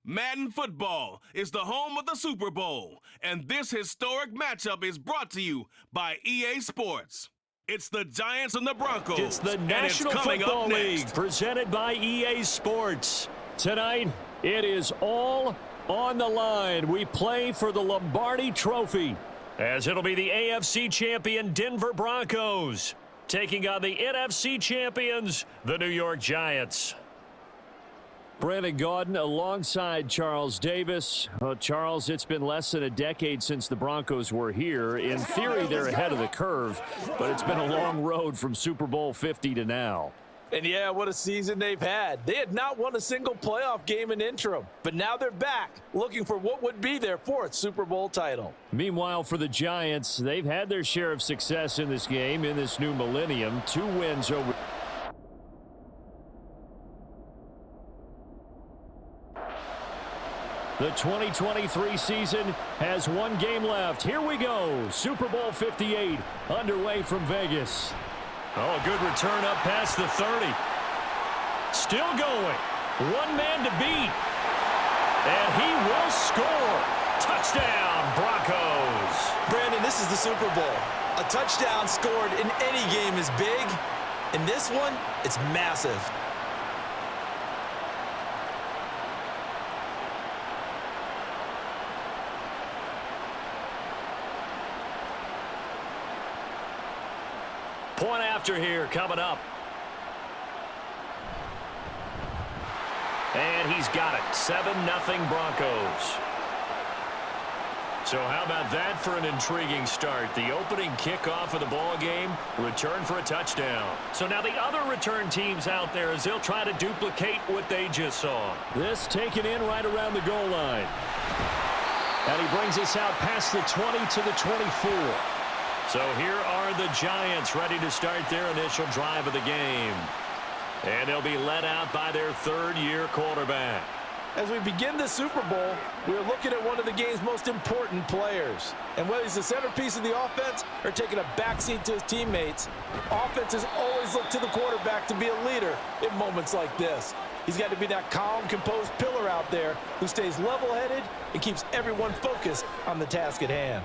Madden football is the home of the Super Bowl, and this historic matchup is brought to you by EA Sports. It's the Giants and the Broncos. It's the National Football League presented by EA Sports. Tonight, it is all on the line. We play for the Lombardi Trophy, as it'll be the AFC champion Denver Broncos taking on the NFC champions, the New York Giants. Brandon Gaudin alongside Charles Davis. Charles, it's been less than a decade since the Broncos were here. In theory, they're ahead of the curve, but it's been a long road from Super Bowl 50 to now. And yeah, what a season they've had. They had not won a single playoff game in interim, but now they're back looking for what would be their fourth Super Bowl title. Meanwhile, for the Giants, they've had their share of success in this game, in this new millennium. 2 wins over... The 2023 season has 1 game left. Here we go. Super Bowl 58 underway from Vegas. Oh, a good return up past the 30. Still going. 1 man to beat. And he will score. Touchdown, Broncos. Brandon, this is the Super Bowl. A touchdown scored in any game is big. In this one, it's massive. Point after here coming up. And he's got it. 7-0 Broncos. So how about that for an intriguing start? The opening kickoff of the ball game, return for a touchdown. So now the other return teams out there as they'll try to duplicate what they just saw. This taken in right around the goal line. And he brings us out past the 20 to the 24. So here are the Giants ready to start their initial drive of the game. And they'll be led out by their third-year quarterback. As we begin the Super Bowl, we're looking at one of the game's most important players. And whether he's the centerpiece of the offense or taking a backseat to his teammates, offenses always look to the quarterback to be a leader in moments like this. He's got to be that calm, composed pillar out there who stays level-headed and keeps everyone focused on the task at hand.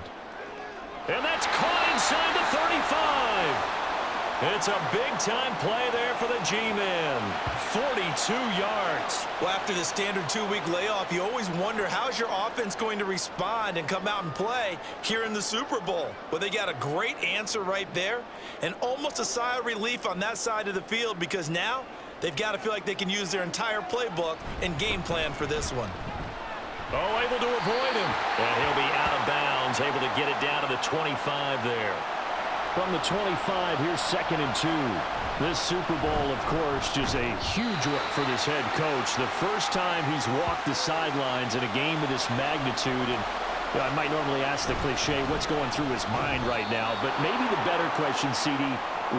And that's caught inside the 35. It's a big-time play there for the G-Men. 42 yards. Well, after the standard 2-week layoff, you always wonder how's your offense going to respond and come out and play here in the Super Bowl. Well, they got a great answer right there and almost a sigh of relief on that side of the field because now they've got to feel like they can use their entire playbook and game plan for this one. Oh, able to avoid him. And he'll be out of bounds, able to get it down to the 25 there. From the 25, here's 2nd and 2. This Super Bowl, of course, just a huge one for this head coach. The first time he's walked the sidelines in a game of this magnitude. And I might normally ask the cliche, what's going through his mind right now? But maybe the better question, CD,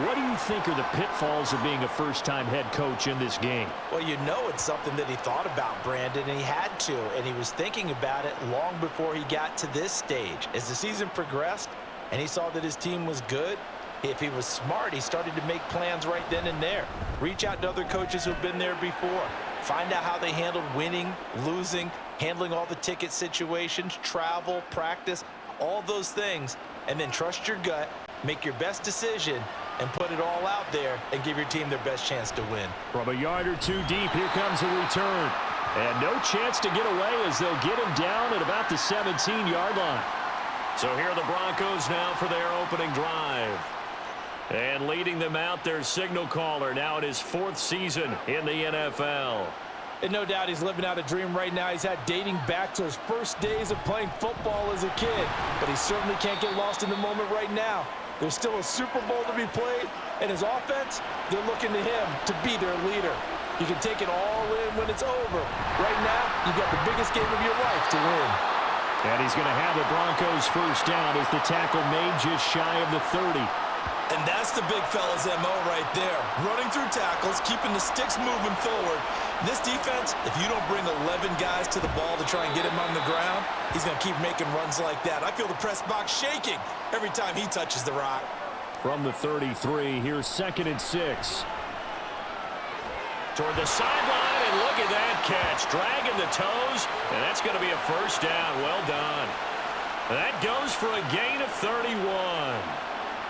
what do you think are the pitfalls of being a first-time head coach in this game? Well, you know it's something that he thought about, Brandon, and he had to, and he was thinking about it long before he got to this stage. As the season progressed and he saw that his team was good, if he was smart, he started to make plans right then and there. Reach out to other coaches who've been there before. Find out how they handled winning, losing, handling all the ticket situations, travel, practice, all those things, and then trust your gut, make your best decision, and put it all out there and give your team their best chance to win. From a yard or two deep, here comes a return. And no chance to get away as they'll get him down at about the 17-yard line. So here are the Broncos now for their opening drive. And leading them out, their signal caller, now in his 4th season in the NFL. And no doubt he's living out a dream right now. He's had dating back to his first days of playing football as a kid. But he certainly can't get lost in the moment right now. There's still a Super Bowl to be played, and his offense, they're looking to him to be their leader. You can take it all in when it's over. Right now, you've got the biggest game of your life to win. And he's going to have the Broncos first down as the tackle made just shy of the 30. And that's the big fella's MO right there. Running through tackles, keeping the sticks moving forward. This defense, if you don't bring 11 guys to the ball to try and get him on the ground, he's going to keep making runs like that. I feel the press box shaking every time he touches the rock. From the 33, here's 2nd and 6. toward the sideline, and look at that catch. Dragging the toes, and that's going to be a first down. Well done. That goes for a gain of 31.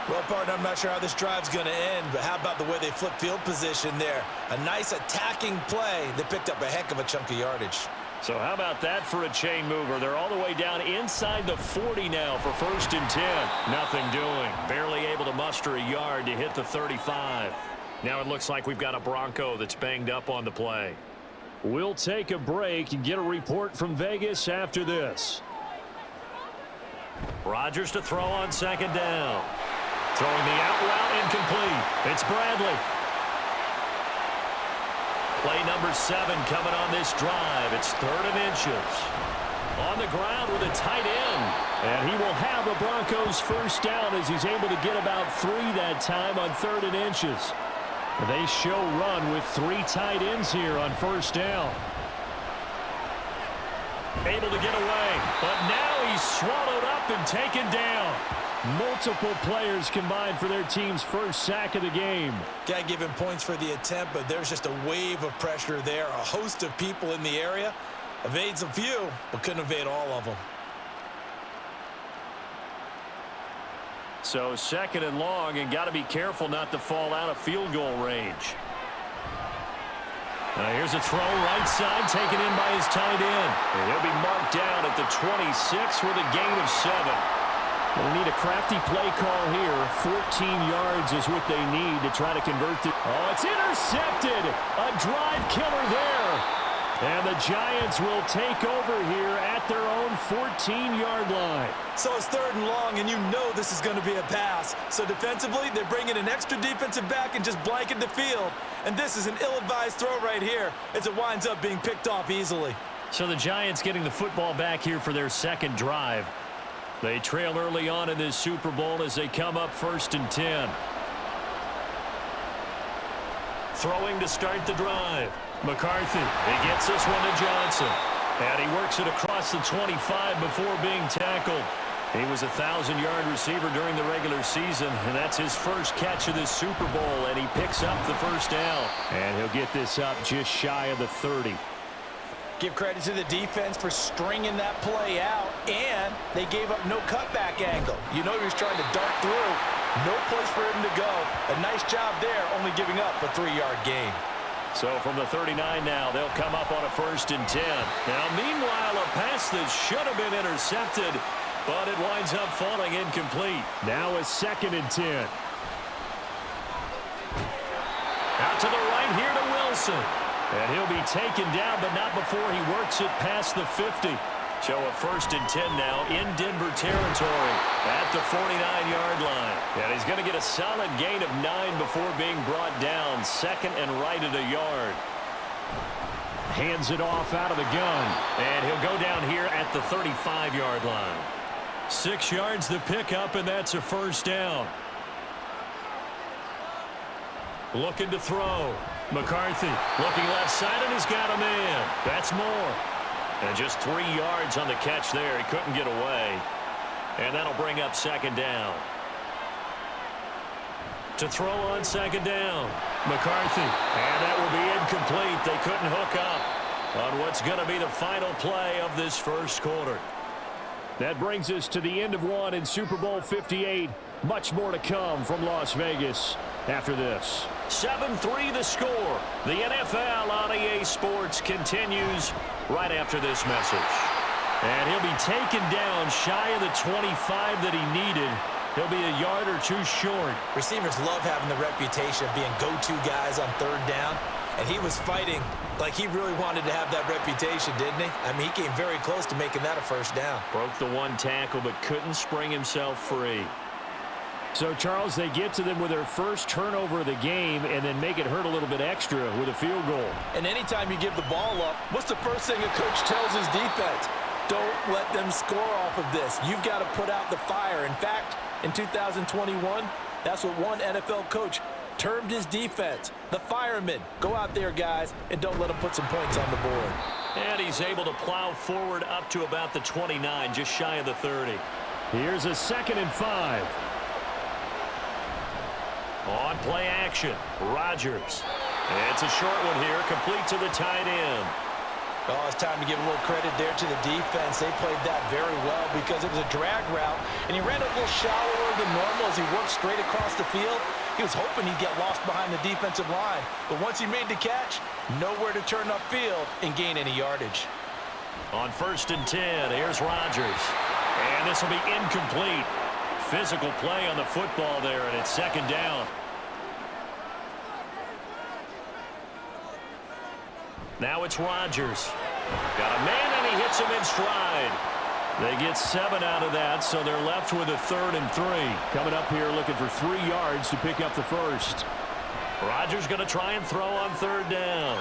Well, partner, I'm not sure how this drive's going to end, but how about the way they flip field position there? A nice attacking play. They picked up a heck of a chunk of yardage. So how about that for a chain mover? They're all the way down inside the 40 now for 1st and 10. Nothing doing. Barely able to muster a yard to hit the 35. Now it looks like we've got a Bronco that's banged up on the play. We'll take a break and get a report from Vegas after this. Rodgers to throw on 2nd down. Throwing the out route incomplete. It's Bradley. Play number 7 coming on this drive. It's 3rd and inches. On the ground with a tight end. And he will have the Broncos first down as he's able to get about 3 that time on 3rd and inches. They show run with 3 tight ends here on 1st down. Able to get away, but now he's swallowed up and taken down. Multiple players combined for their team's first sack of the game. Got to give him points for the attempt, but there's just a wave of pressure there. A host of people in the area. Evades a few, but couldn't evade all of them. So 2nd and long, and got to be careful not to fall out of field goal range. Now here's a throw right side, taken in by his tight end. And he'll be marked down at the 26 with a gain of 7. They'll need a crafty play call here. 14 yards is what they need to try to convert the... Oh, it's intercepted! A drive killer there. And the Giants will take over here at their own 14-yard line. So it's 3rd and long, and you know this is going to be a pass. So defensively, they're bringing an extra defensive back and just blanket the field. And this is an ill-advised throw right here as it winds up being picked off easily. So the Giants getting the football back here for their 2nd drive. They trail early on in this Super Bowl as they come up 1st and 10. Throwing to start the drive. McCarthy, he gets this one to Johnson. And he works it across the 25 before being tackled. He was a 1,000-yard receiver during the regular season, and that's his first catch of this Super Bowl, and he picks up the first down. And he'll get this up just shy of the 30. Give credit to the defense for stringing that play out, and they gave up no cutback angle. You know he was trying to dart through. No place for him to go. A nice job there, only giving up a 3-yard gain. So from the 39 now, they'll come up on a 1st and 10. Now, meanwhile, a pass that should have been intercepted, but it winds up falling incomplete. Now a 2nd and 10. Out to the right here to Wilson. And he'll be taken down, but not before he works it past the 50. So a 1st and 10 now in Denver territory at the 49-yard line. And he's going to get a solid gain of 9 before being brought down. 2nd and right at a yard. Hands it off out of the gun. And he'll go down here at the 35-yard line. 6 yards the pickup, and that's a first down. Looking to throw. McCarthy looking left side, and he's got a man. That's more. And just 3 yards on the catch there. He couldn't get away. And that'll bring up 2nd down. To throw on 2nd down. McCarthy. And that will be incomplete. They couldn't hook up on what's going to be the final play of this first quarter. That brings us to the end of one in Super Bowl 58. Much more to come from Las Vegas after this. 7-3 the score. The NFL on EA Sports continues right after this message. And he'll be taken down shy of the 25 that he needed. He'll be a yard or 2 short. Receivers love having the reputation of being go-to guys on 3rd down. And he was fighting like he really wanted to have that reputation, didn't he? I mean, he came very close to making that a first down. Broke the 1 tackle, but couldn't spring himself free. So, Charles, they get to them with their first turnover of the game and then make it hurt a little bit extra with a field goal. And anytime you give the ball up, what's the first thing a coach tells his defense? Don't let them score off of this. You've got to put out the fire. In fact, in 2021, that's what one NFL coach termed his defense. The firemen. Go out there, guys, and don't let them put some points on the board. And he's able to plow forward up to about the 29, just shy of the 30. Here's a 2nd and 5. On play action, Rodgers. It's a short one here, complete to the tight end. Oh, it's time to give a little credit there to the defense. They played that very well because it was a drag route, and he ran a little shallower than normal as he worked straight across the field. He was hoping he'd get lost behind the defensive line, but once he made the catch, nowhere to turn upfield and gain any yardage. On 1st and 10, here's Rodgers. And this will be incomplete. Physical play on the football there, and it's 2nd down. Now it's Rodgers. Got a man, and he hits him in stride. They get 7 out of that, so they're left with a 3rd and 3. Coming up here looking for 3 yards to pick up the first. Rodgers going to try and throw on 3rd down.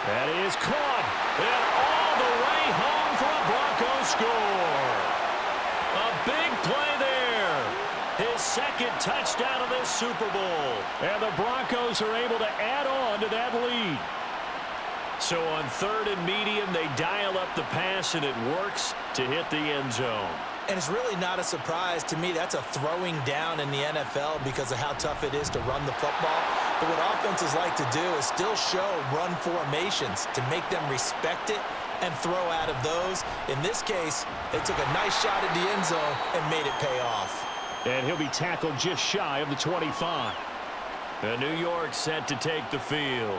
That is caught. And all the way home for a Broncos score. A big play there. His 2nd touchdown of this Super Bowl. And the Broncos are able to add on to that lead. So on 3rd and medium, they dial up the pass, and it works to hit the end zone. And it's really not a surprise to me. That's a throwing down in the NFL because of how tough it is to run the football. But what offenses like to do is still show run formations to make them respect it and throw out of those. In this case, they took a nice shot at the end zone and made it pay off. And he'll be tackled just shy of the 25. And New York set to take the field.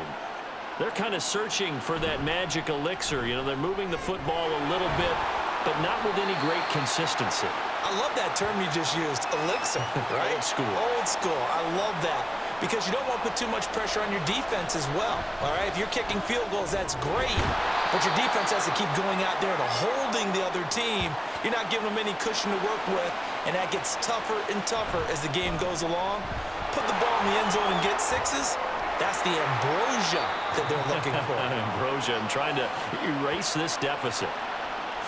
They're kind of searching for that magic elixir. You know, they're moving the football a little bit, but not with any great consistency. I love that term you just used, elixir, right? Old school. Old school. I love that because you don't want to put too much pressure on your defense as well, all right? If you're kicking field goals, that's great, but your defense has to keep going out there and holding the other team. You're not giving them any cushion to work with, and that gets tougher and tougher as the game goes along. Put the ball in the end zone and get 6s. That's the ambrosia that they're looking for. Ambrosia, and trying to erase this deficit.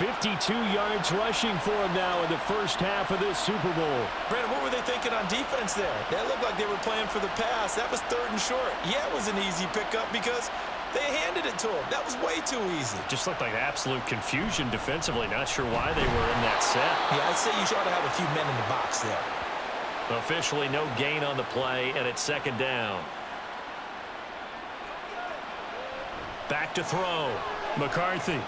52 yards rushing for him now in the first half of this Super Bowl. Brandon, what were they thinking on defense there? That looked like they were playing for the pass. That was 3rd and short. Yeah, it was an easy pickup because they handed it to him. That was way too easy. Just looked like absolute confusion defensively. Not sure why they were in that set. Yeah, I'd say you ought to have a few men in the box there. Officially no gain on the play, and it's 2nd down. Back to throw. McCarthy.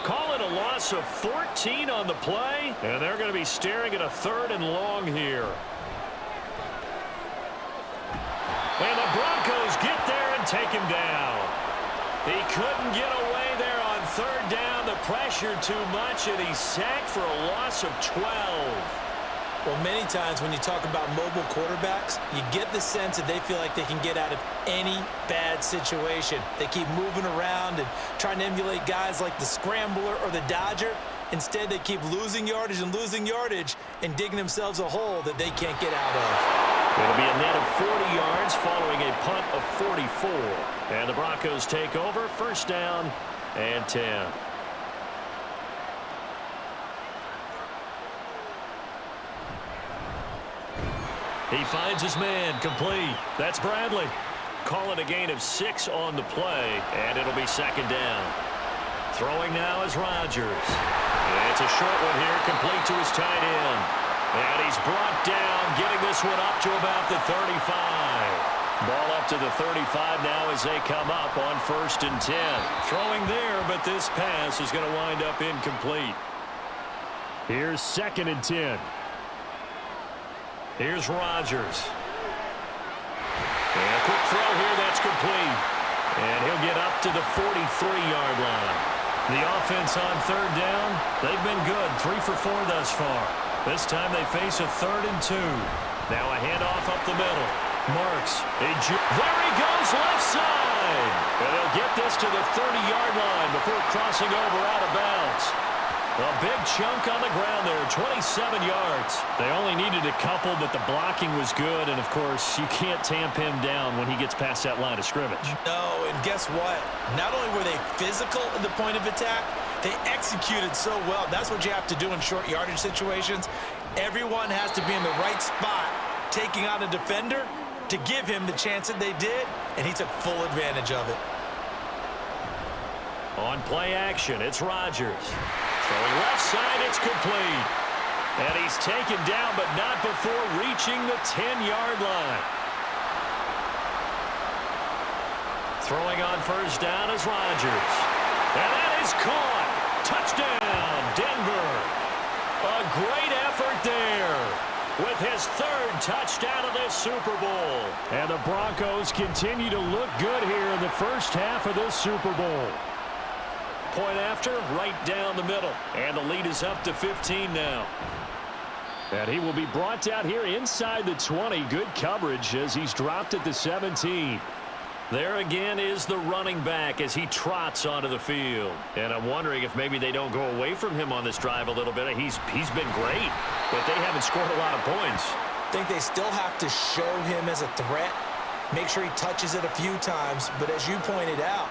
Call it a loss of 14 on the play, and they're going to be staring at a 3rd and long here. And the Broncos get there and take him down. He couldn't get away there on 3rd down. The pressure too much, and he's sacked for a loss of 12. Well, many times when you talk about mobile quarterbacks, you get the sense that they feel like they can get out of any bad situation. They keep moving around and trying to emulate guys like the Scrambler or the Dodger. Instead, they keep losing yardage and digging themselves a hole that they can't get out of. It'll be a net of 40 yards following a punt of 44. And the Broncos take over, 1st down and 10. He finds his man, complete. That's Bradley. Call it a gain of 6 on the play, and it'll be 2nd down. Throwing now is Rodgers. It's a short one here, complete to his tight end. And he's brought down, getting this one up to about the 35. Ball up to the 35 now as they come up on 1st and 10. Throwing there, but this pass is going to wind up incomplete. Here's 2nd and 10. Here's Rodgers. And a quick throw here, that's complete. And he'll get up to the 43-yard line. The offense on 3rd down, they've been good, 3 for 4 thus far. This time they face a 3rd and 2. Now a handoff up the middle. Marks. There he goes, left side. And they'll get this to the 30-yard line before crossing over out of bounds. A big chunk on the ground there, 27 yards. They only needed a couple, but the blocking was good. And, of course, you can't tamp him down when he gets past that line of scrimmage. No, and guess what? Not only were they physical at the point of attack, they executed so well. That's what you have to do in short yardage situations. Everyone has to be in the right spot, taking on a defender to give him the chance that they did, and he took full advantage of it. On play action, it's Rodgers. Throwing left side, it's complete. And he's taken down, but not before reaching the 10-yard line. Throwing on first down is Rodgers. And that is caught. Touchdown, Denver. A great effort there with his third touchdown of this Super Bowl. And the Broncos continue to look good here in the first half of this Super Bowl. Point after, right down the middle. And the lead is up to 15 now. And he will be brought down here inside the 20. Good coverage as he's dropped at the 17. There again is the running back as he trots onto the field. And I'm wondering if maybe they don't go away from him on this drive a little bit. He's been great, but they haven't scored a lot of points. I think they still have to show him as a threat, make sure he touches it a few times, but as you pointed out,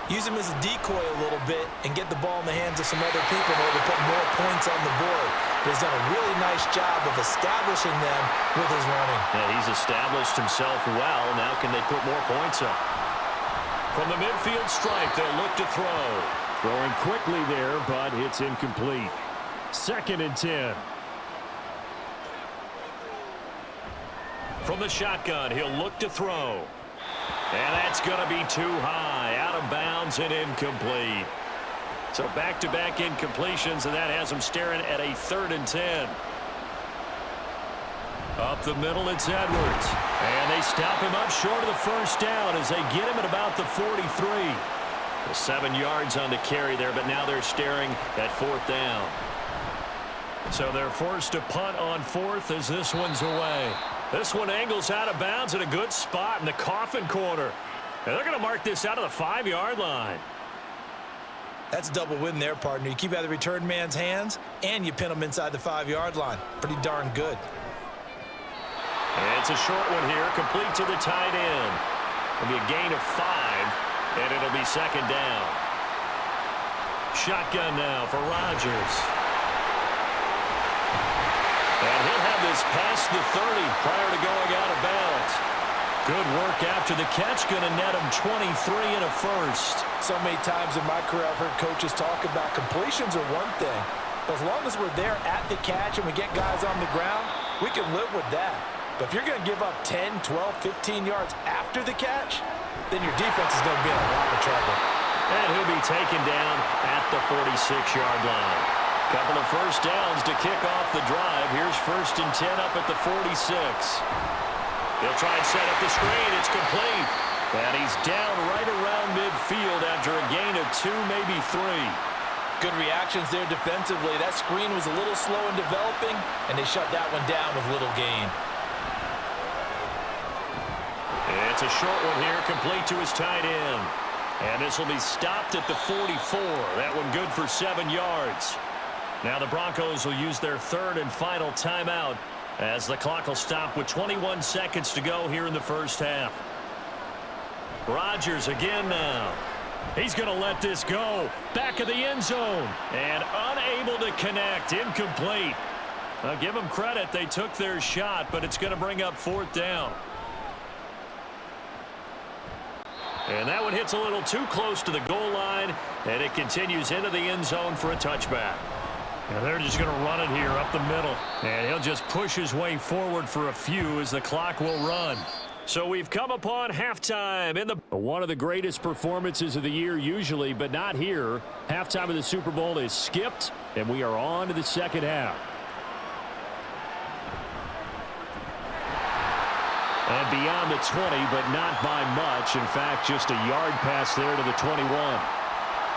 use him as a decoy a little bit and get the ball in the hands of some other people in order to put more points on the board. But he's done a really nice job of establishing them with his running. Yeah, he's established himself well. Now can they put more points up? From the midfield stripe, they'll look to throw. Throwing quickly there, but it's incomplete. 2nd and 10. From the shotgun, he'll look to throw. And that's going to be too high, out of bounds and incomplete. So back-to-back incompletions, and that has him staring at a 3rd and 10. Up the middle, it's Edwards. And they stop him up short of the first down as they get him at about the 43. 7 yards on the carry there, but now they're staring at 4th down. So they're forced to punt on 4th as this one's away. This one angles out of bounds at a good spot in the coffin corner. And they're going to mark this out of the 5-yard line. That's a double win there, partner. You keep out of the return man's hands, and you pin him inside the 5-yard line. Pretty darn good. And it's a short one here, complete to the tight end. It'll be a gain of 5, and it'll be 2nd down. Shotgun now for Rodgers. And he'll have this past the 30 prior to going out of bounds. Good work after the catch, going to net him 23 and a first. So many times in my career I've heard coaches talk about completions are one thing. But as long as we're there at the catch and we get guys on the ground, we can live with that. But if you're going to give up 10, 12, 15 yards after the catch, then your defense is going to be in a lot of trouble. And he'll be taken down at the 46-yard line. Couple of first downs to kick off the drive. Here's 1st and 10 up at the 46. He'll try and set up the screen. It's complete. And he's down right around midfield after a gain of 2, maybe 3. Good reactions there defensively. That screen was a little slow in developing, and they shut that one down with little gain. It's a short one here, complete to his tight end. And this will be stopped at the 44. That one good for 7 yards. Now the Broncos will use their 3rd and final timeout as the clock will stop with 21 seconds to go here in the first half. Rodgers again now. He's going to let this go. Back of the end zone. And unable to connect. Incomplete. I'll give them credit. They took their shot, but it's going to bring up 4th down. And that one hits a little too close to the goal line, and it continues into the end zone for a touchback. And they're just going to run it here up the middle. And he'll just push his way forward for a few as the clock will run. So we've come upon halftime in the... One of the greatest performances of the year usually, but not here. Halftime of the Super Bowl is skipped, and we are on to the second half. And beyond the 20, but not by much. In fact, just a yard pass there to the 21.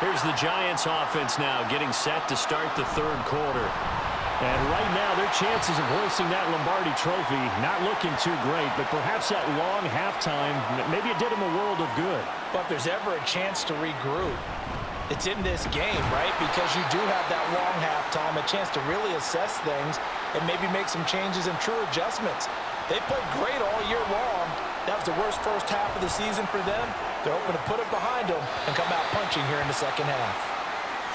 Here's the Giants offense now getting set to start the 3rd quarter. And right now, their chances of hoisting that Lombardi trophy not looking too great, but perhaps that long halftime, maybe it did them a world of good. But if there's ever a chance to regroup, it's in this game, right? Because you do have that long halftime, a chance to really assess things and maybe make some changes and true adjustments. They played great all year long. That was the worst first half of the season for them. They're hoping to put it behind them and come out punching here in the second half.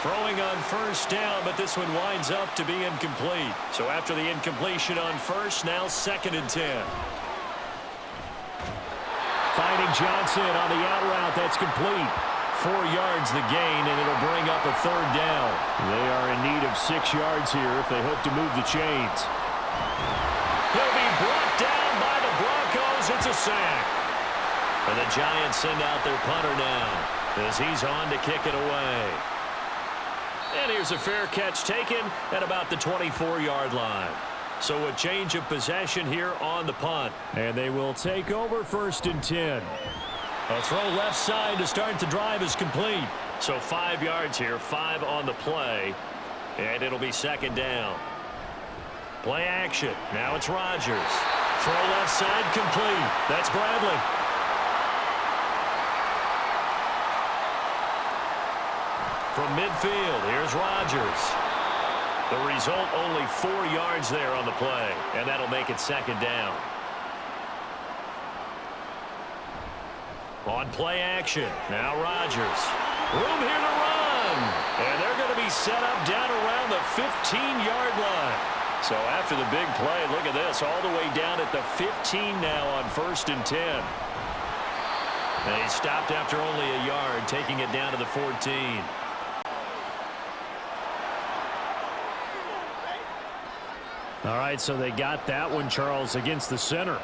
Throwing on first down, but this one winds up to be incomplete. So after the incompletion on first, now 2nd and 10. Finding Johnson on the out route. That's complete. 4 yards the gain, and it'll bring up a 3rd down. They are in need of 6 yards here if they hope to move the chains. He'll be brought down by the Broncos. It's a sack. And the Giants send out their punter now as he's on to kick it away. And here's a fair catch taken at about the 24-yard line. So a change of possession here on the punt. And they will take over 1st and 10. A throw left side to start the drive is complete. So 5 yards here, 5 on the play. And it'll be 2nd down. Play action. Now it's Rodgers. Throw left side complete. That's Bradley. From midfield, here's Rodgers. The result, only 4 yards there on the play, and that'll make it 2nd down. On play action, now Rodgers. Room here to run, and they're going to be set up down around the 15-yard line. So after the big play, look at this, all the way down at the 15 now on 1st and 10. And he stopped after only a yard, taking it down to the 14. All right, so they got that one, Charles, against the center.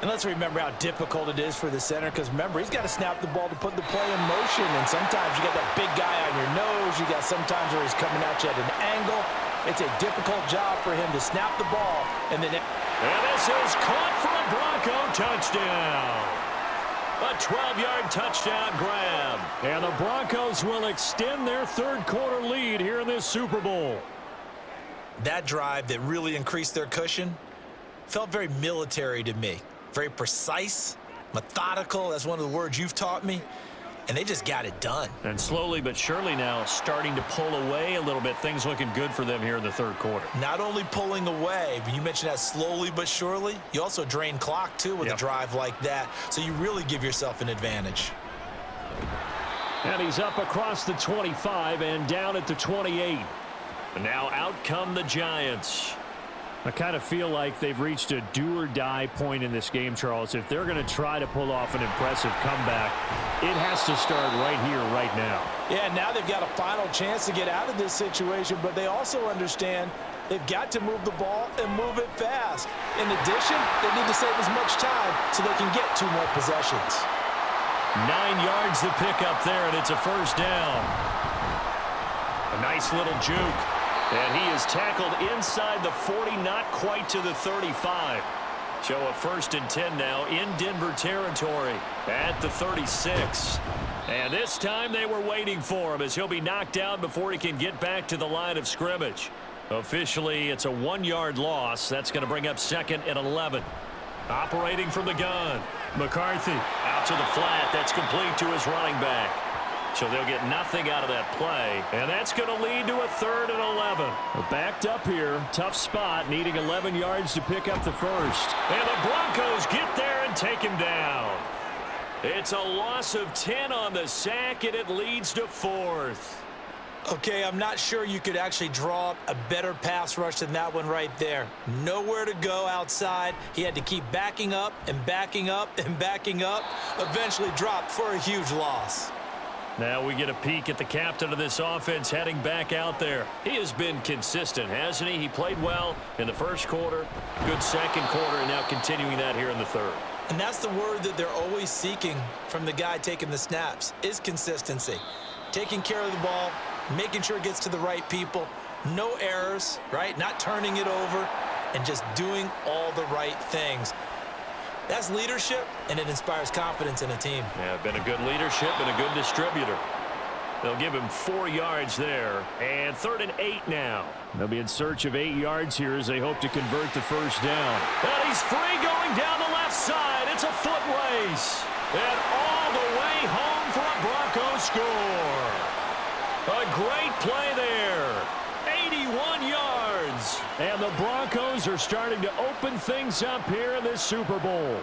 And let's remember how difficult it is for the center, because remember, he's got to snap the ball to put the play in motion, and sometimes you got that big guy on your nose. You got sometimes where he's coming at you at an angle. It's a difficult job for him to snap the ball. And then and this is caught for a Bronco touchdown. A 12-yard touchdown grab. And the Broncos will extend their 3rd quarter lead here in this Super Bowl. that drive that really increased their cushion felt very military to me. Very precise, methodical. That's one of the words you've taught me. And they just got it done. And slowly but surely now starting to pull away a little bit. Things looking good for them here in the 3rd quarter. Not only pulling away, but you mentioned that slowly but surely. You also drain clock, too, with a drive like that. So you really give yourself an advantage. And he's up across the 25 and down at the 28. And now out come the Giants. I kind of feel like they've reached a do-or-die point in this game, Charles. If they're going to try to pull off an impressive comeback, it has to start right here, right now. Yeah, now they've got a final chance to get out of this situation, but they also understand they've got to move the ball and move it fast. In addition, they need to save as much time so they can get 2 more possessions. 9 yards to pick up there, and it's a 1st down. A nice little juke. And he is tackled inside the 40, not quite to the 35. So a 1st and 10 now in Denver territory at the 36. And this time they were waiting for him as he'll be knocked down before he can get back to the line of scrimmage. Officially, it's a 1-yard loss. That's going to bring up 2nd and 11. Operating from the gun, McCarthy out to the flat. That's complete to his running back. So they'll get nothing out of that play, and that's going to lead to a 3rd and 11. We're backed up here. Tough spot, needing 11 yards to pick up the 1st. And the Broncos get there and take him down. It's a loss of 10 on the sack, and it leads to 4th. Okay, I'm not sure you could actually draw up a better pass rush than that one right there. Nowhere to go outside. He had to keep backing up and backing up and backing up. Eventually dropped for a huge loss. Now we get a peek at the captain of this offense heading back out there. He has been consistent, hasn't he? He played well in the 1st quarter, good 2nd quarter, and now continuing that here in the 3rd. And that's the word that they're always seeking from the guy taking the snaps, is consistency. Taking care of the ball, making sure it gets to the right people, no errors, right? Not turning it over, and just doing all the right things. That's leadership, and it inspires confidence in a team. Yeah, been a good leadership and a good distributor. They'll give him 4 yards there, and 3rd and 8 now. They'll be in search of 8 yards here as they hope to convert the 1st down. And he's free going down the left side. It's a foot race. And all the way home for a Bronco score. A great play there. 81 yards. And the Broncos are starting to open things up here in this Super Bowl.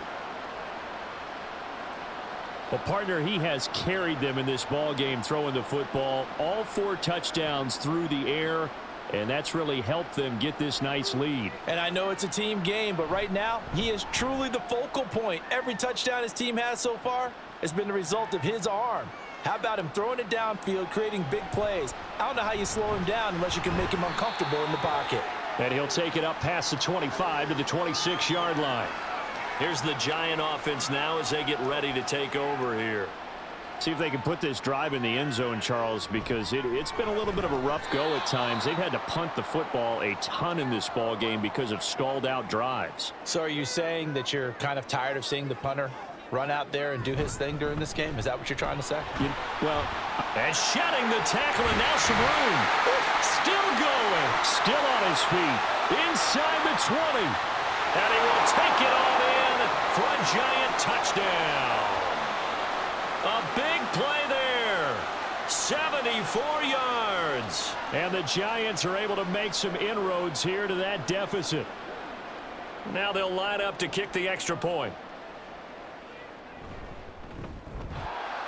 Well, partner, he has carried them in this ball game throwing the football. All 4 touchdowns through the air, and that's really helped them get this nice lead. And I know it's a team game, but right now, he is truly the focal point. Every touchdown his team has so far has been the result of his arm. How about him throwing it downfield, creating big plays? I don't know how you slow him down unless you can make him uncomfortable in the pocket. And he'll take it up past the 25 to the 26-yard line. Here's the Giant offense now as they get ready to take over here. See if they can put this drive in the end zone, Charles, because it's been a little bit of a rough go at times. They've had to punt the football a ton in this ball game because of stalled out drives. So are you saying that you're kind of tired of seeing the punter run out there and do his thing during this game? Is that what you're trying to say? And shedding the tackle, and now some room. Still going. Still on his feet. Inside the 20. And he will take it on in for a Giant touchdown. A big play there. 74 yards. And the Giants are able to make some inroads here to that deficit. Now they'll line up to kick the extra point.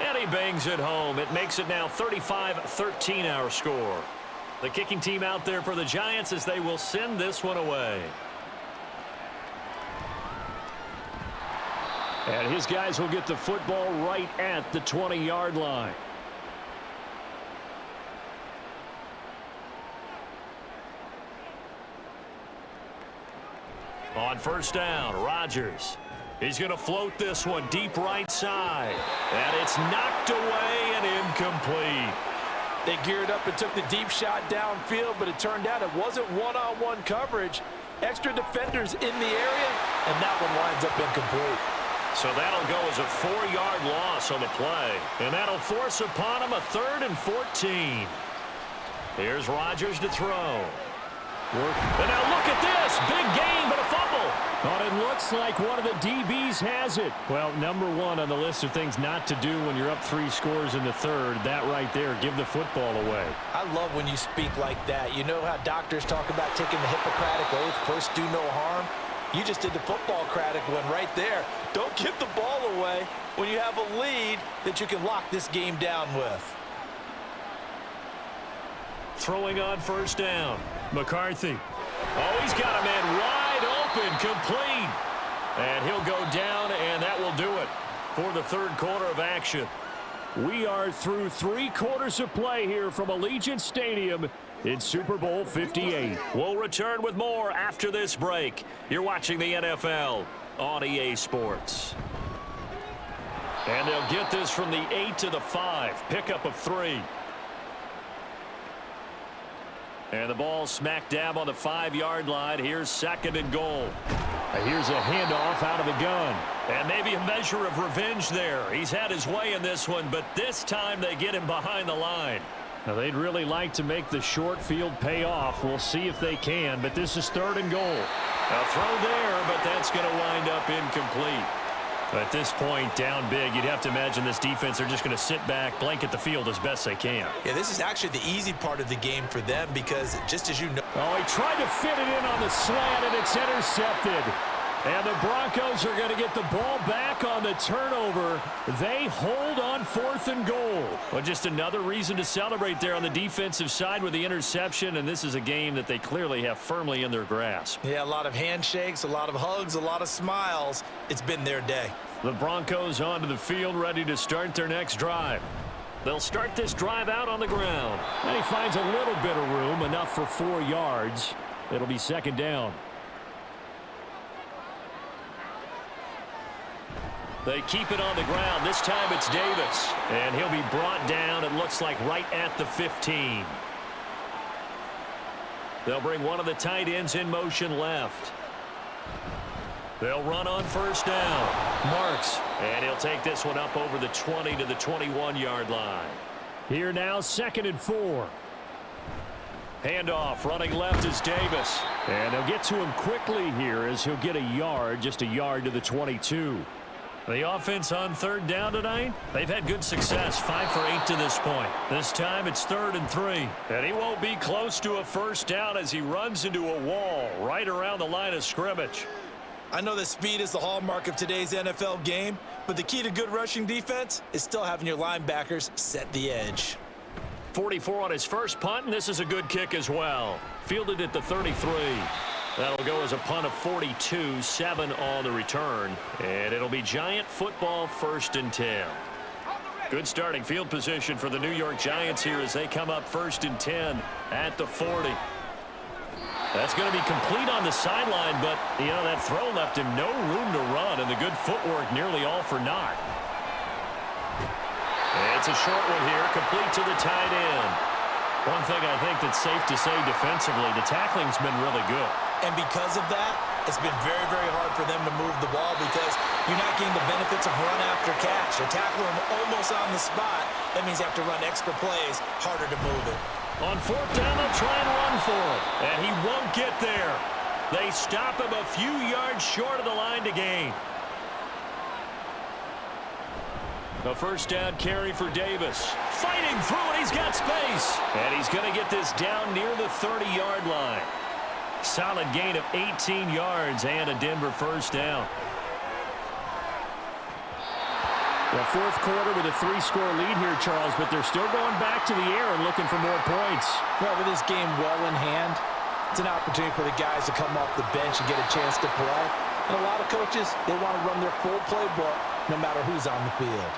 And he bangs it home. It makes it now 35-13 our score. The kicking team out there for the Giants as they will send this one away. And his guys will get the football right at the 20-yard line. On first down, Rodgers. He's going to float this one deep right side. And it's knocked away and incomplete. They geared up and took the deep shot downfield, but it turned out it wasn't one-on-one coverage. Extra defenders in the area, and that one winds up incomplete. So that'll go as a 4-yard loss on the play. And that'll force upon him a 3rd and 14. Here's Rodgers to throw. And now look at this. Big gain, but a fumble. But it looks like one of the DBs has it. Well, number one on the list of things not to do when you're up 3 scores in the third. That right there, give the football away. I love when you speak like that. You know how doctors talk about taking the Hippocratic Oath, first do no harm? You just did the football-cratic one right there. Don't give the ball away when you have a lead that you can lock this game down with. Throwing on first down. McCarthy. Oh, he's got a man wide open, complete. And he'll go down, and that will do it for the third quarter of action. We are through 3 quarters of play here from Allegiant Stadium in Super Bowl 58. We'll return with more after this break. You're watching the NFL on EA Sports. And they'll get this from the 8 to the 5. Pickup of 3. And the ball smack dab on the 5-yard line. Here's 2nd and goal. Here's a handoff out of the gun. And maybe a measure of revenge there. He's had his way in this one, but this time they get him behind the line. Now, they'd really like to make the short field pay off. We'll see if they can, but this is 3rd and goal. A throw there, but that's going to wind up incomplete. At this point, down big, you'd have to imagine this defense are just going to sit back, blanket the field as best they can. Yeah, this is actually the easy part of the game for them because just as you know. Oh, he tried to fit it in on the slant, and it's intercepted. And the Broncos are going to get the ball back on the turnover. They hold on 4th and goal. Well, just another reason to celebrate there on the defensive side with the interception, and this is a game that they clearly have firmly in their grasp. Yeah, a lot of handshakes, a lot of hugs, a lot of smiles. It's been their day. The Broncos onto the field, ready to start their next drive. They'll start this drive out on the ground. And he finds a little bit of room, enough for 4 yards. It'll be 2nd down. They keep it on the ground. This time it's Davis. And he'll be brought down, it looks like, right at the 15. They'll bring one of the tight ends in motion left. They'll run on first down. Marks. And he'll take this one up over the 20 to the 21-yard line. Here now, 2nd and 4. Handoff, running left is Davis. And they'll get to him quickly here as he'll get a yard, just a yard to the 22. The offense on 3rd down tonight, they've had good success, 5 for 8 to this point. This time it's 3rd and 3. And he won't be close to a first down as he runs into a wall right around the line of scrimmage. I know that speed is the hallmark of today's NFL game, but the key to good rushing defense is still having your linebackers set the edge. 44 on his first punt, and this is a good kick as well. Fielded at the 33. That'll go as a punt of 42, 7 on the return. And it'll be Giant football, 1st and 10. Good starting field position for the New York Giants here as they come up 1st and 10 at the 40. That's going to be complete on the sideline, but, you know, that throw left him no room to run, and the good footwork nearly all for naught. It's a short one here, complete to the tight end. One thing I think that's safe to say defensively, the tackling's been really good. And because of that, it's been very, very hard for them to move the ball because you're not getting the benefits of run after catch. You're tackling them almost on the spot. That means you have to run extra plays, harder to move it. On fourth down, they'll try and run for it. And he won't get there. They stop him a few yards short of the line to gain. A first down carry for Davis. Fighting through it, he's got space. And he's going to get this down near the 30-yard line. Solid gain of 18 yards and a Denver first down. The fourth quarter with a 3-score lead here, Charles, but they're still going back to the air and looking for more points. Well, with this game well in hand, it's an opportunity for the guys to come off the bench and get a chance to play. And a lot of coaches, they want to run their full playbook no matter who's on the field.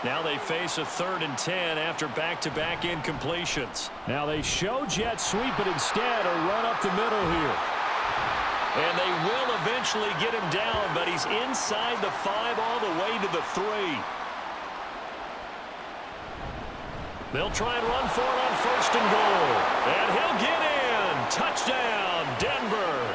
Now they face a 3rd and 10 after back-to-back incompletions. Now they show jet sweep, but instead a run up the middle here. And they will eventually get him down, but he's inside the 5 all the way to the 3. They'll try and run for it on 1st and goal. And he'll get in. Touchdown, Denver.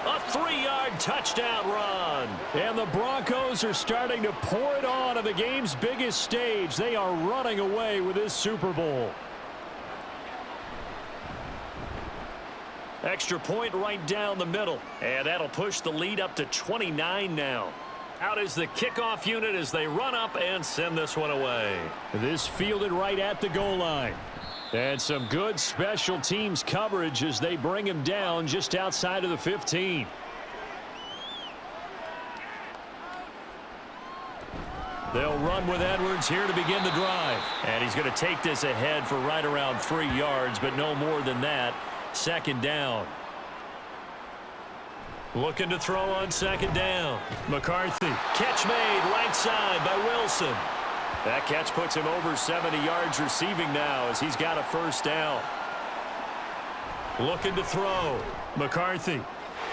A 3-yard touchdown run. And the Broncos are starting to pour it on the game's biggest stage. They are running away with this Super Bowl. Extra point right down the middle. And that'll push the lead up to 29 now. Out is the kickoff unit as they run up and send this one away. This fielded right at the goal line. And some good special teams coverage as they bring him down just outside of the 15. They'll run with Edwards here to begin the drive. And he's going to take this ahead for right around 3 yards, but no more than that. 2nd down. Looking to throw on 2nd down. McCarthy. Catch made right side by Wilson. That catch puts him over 70 yards receiving now as he's got a first down. Looking to throw. McCarthy.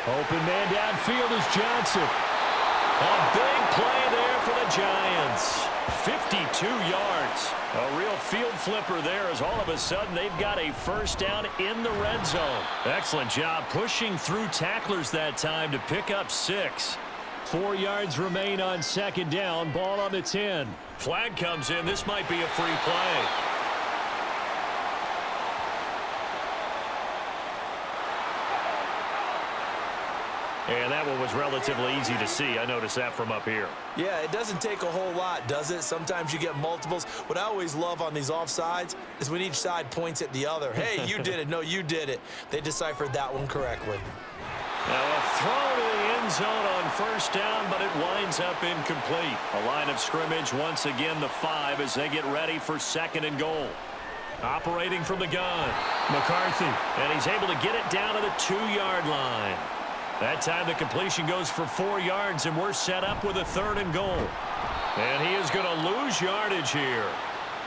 Open man downfield is Johnson. A big play there for the Giants. 52 yards. A real field flipper there as all of a sudden they've got a first down in the red zone. Excellent job pushing through tacklers that time to pick up 6. 4 yards remain on 2nd down. Ball on the 10. Flag comes in. This might be a free play. And that one was relatively easy to see. I noticed that from up here. Yeah, it doesn't take a whole lot, does it? Sometimes you get multiples. What I always love on these offsides is when each side points at the other. Hey, you did it. No, you did it. They deciphered that one correctly. Now a throw to the end zone on first down, but it winds up incomplete. A line of scrimmage once again the 5 as they get ready for 2nd and goal. Operating from the gun, McCarthy, and he's able to get it down to the 2-yard line. That time the completion goes for 4 yards, and we're set up with a 3rd and goal. And he is going to lose yardage here.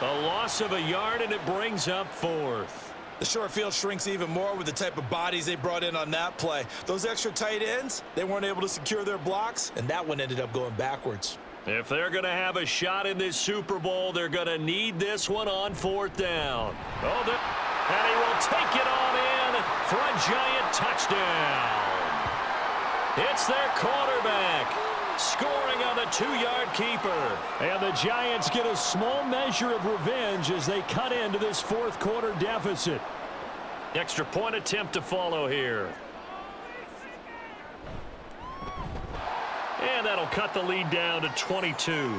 A loss of a yard, and it brings up 4th. The short field shrinks even more with the type of bodies they brought in on that play. Those extra tight ends, they weren't able to secure their blocks, and that one ended up going backwards. If they're going to have a shot in this Super Bowl, they're going to need this one on 4th down. And he will take it on in for a giant touchdown. It's their quarterback scoring on the 2-yard keeper. And the Giants get a small measure of revenge as they cut into this 4th quarter deficit. Extra point attempt to follow here. And that'll cut the lead down to 22.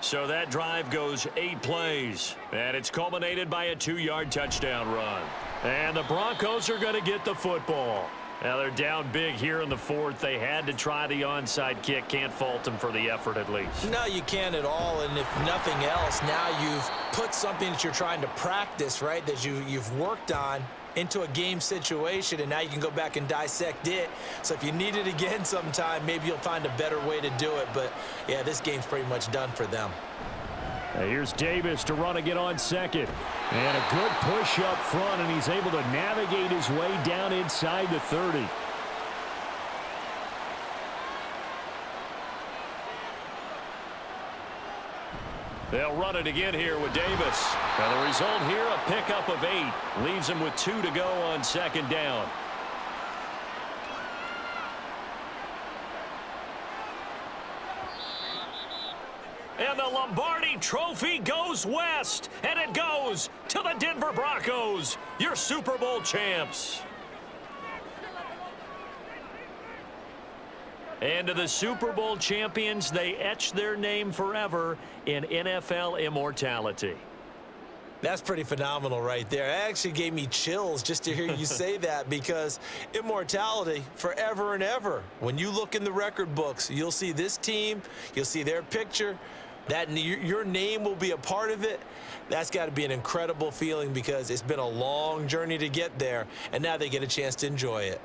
So that drive goes 8 plays. And it's culminated by a 2-yard touchdown run. And the Broncos are going to get the football. Now they're down big here in the 4th. They had to try the onside kick. Can't fault them for the effort at least. No, you can't at all. And if nothing else, now you've put something that you're trying to practice, right, that you've worked on into a game situation, and now you can go back and dissect it. So if you need it again sometime, maybe you'll find a better way to do it. But, yeah, this game's pretty much done for them. Here's Davis to run again on second. And a good push up front, and he's able to navigate his way down inside the 30. They'll run it again here with Davis. And the result here, a pickup of 8. Leaves him with 2 to go on second down. And the Lombardi Trophy goes west, and it goes to the Denver Broncos, your Super Bowl champs. And to the Super Bowl champions, they etch their name forever in NFL immortality. That's pretty phenomenal right there. It actually gave me chills just to hear you say that, because immortality forever and ever. When you look in the record books, you'll see this team, you'll see their picture, that your name will be a part of it. That's got to be an incredible feeling, because it's been a long journey to get there, and now they get a chance to enjoy it.